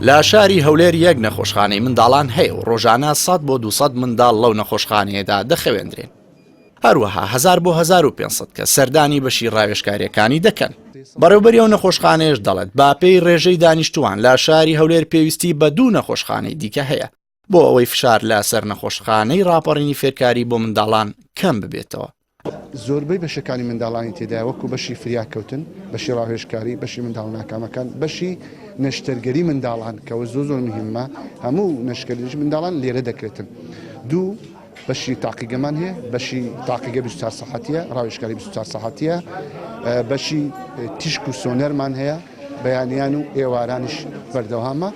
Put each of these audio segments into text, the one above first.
لە شاری هەولێر یەک نەخۆشخانەی منداڵان هەیە و ڕۆژانە 100 بۆ 200 منداڵ لەو نەخۆشخانەیەدا دەخەوێنرێن. هەروەها 1000 بۆ 1500 کە سەردانی بەشی ڕاوێژکاریەکانی دەکەن. بەڕێوەبەری ئەو نەخۆشخانەیەش دەڵێت باپەی ڕێژەی دانیشتووان لە شاری هەولێر پێویستی بە 2 نەخۆشخانەی دیکە هەیە بۆ ئەوەی فشار لەسەر نەخۆشخانەی ڕاپەڕینی فێرکاری بۆ منداڵان کەم ببێتەوە. زۆربەی بەشەکانی منداڵانی تێدا وەکو بەشی فریاکەوتن، بەشی ڕاهێژکاری، بەشی منداڵ ناکامەکان، بەشی نەشتەرگەری منداڵان کەەوە زۆر مهمە، هەموو نەشتەرگەریش منداڵان لێرە دەکرێتن. دوو بەشی تاقیگەمان هەیە، بەشی تاقیگە 24 ساعتیە، ڕاوێژکاری 24 ساعتیە، بەشی تیشک و سۆنەرمان هەیە، بەیانیان و ئێوارانش بەردەوامە.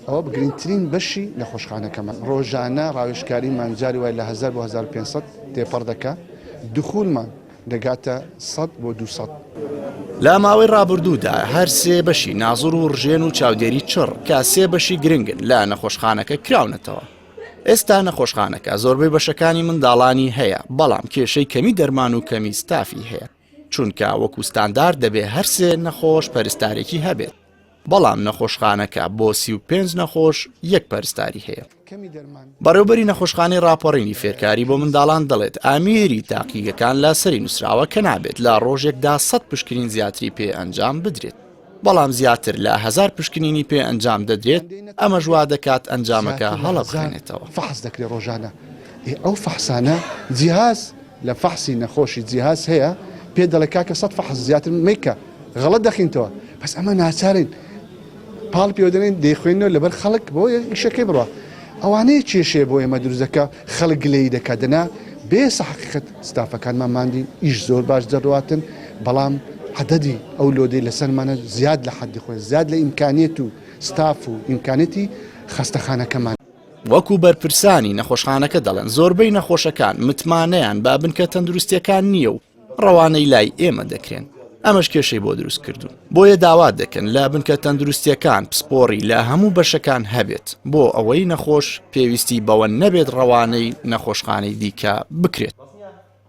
ئەوە بگرینترین بەشی نەخۆشخانەکەمان. ڕۆژانە ڕاوێژکاری مانجاری وای لە 1000 بۆ 1500 تێپەڕ دەکە. دخولمان دەگاتە 100 بۆ 200. لە ماوەی ڕابردوودا هەر سێ بەشی نازور و ڕژێن و چاودێری چڕ کە سێ بەشی گرنگن لە نەخۆشخانەکە کراونەتەوە. ئێستا نەخۆشخانەکە زۆربەی بەشەکانی منداڵانی هەیە، بەڵام کێشەی کەمی دەرمان و کەمی ستافی هەیە، چونکە وەکو ستاندار دەبێ هەر سێ نەخۆش پەرستارێکی هەبێت، بەڵام نەخۆشخانەکە بۆ 35 نەخۆش یەک پەرستاری هەیە. بەڕێوەبەری نەخۆشخانەی ڕاپەڕینی فێرکاری بۆ منداڵان دەڵێت ئامێری تاقیگەکان لا سەری نووسراوە کە نابێت لە ڕۆژێکدا 100 پشکنین زیاتری پێ ئەنجام بدرێت، بەڵام زیاتر لە 1000 پشکنینی پێ ئەنجام دەدرێت، ئەمە ژوا دەکات ئەنجامەکە هەڵەبخێنێتەوە. فحص دەکرێت ڕۆژانە. ئەو فحسانە جیهاز لە فحسی نەخۆشی جیهاز هەیە، پێ دەڵێ کاکە 100 فحص زیاتر میکە، غەڵەت دەخینەوە، بەس ئەمە ناچارین پاڵ پێدەێن دەیخوێنەوە لەبەر خەڵک بۆ ئیشەکەی بڕوە. ئەوانەیە کێشەیە بۆ ئێمە دروستەکە خەڵک گلەی دەکاتدنا بێ سەحقیقەت ستافەکانمان ماندی ئیش زۆر باش دەڕواتن، بەڵام عەدەدی ئەو لۆدەی لەسەرمانە زیاد لە حەدی خۆی، زیاد لە ئیمکانیەت و ستاف و ئیمکانەتی خەستەخانەکەمان. وەکو بەرپرسانی نەخۆشخانەکە دەڵێن زۆربەی نەخۆشەکان متمانەیان با بنکە تەندروستیەکان نییە و ڕەوانەی لای ئێمە دەکرێن. ئەمەش کێشەی بۆ دروست کردوون، بۆیە داوا دەکەن لە بنکە تەندروستیەکان پسپۆڕی لە هەموو بەشەکان هەبێت بۆ ئەوەی نەخۆش پێویستی بەوە نەبێت ڕەوانەی نەخۆشخانەی دیکە بکرێت.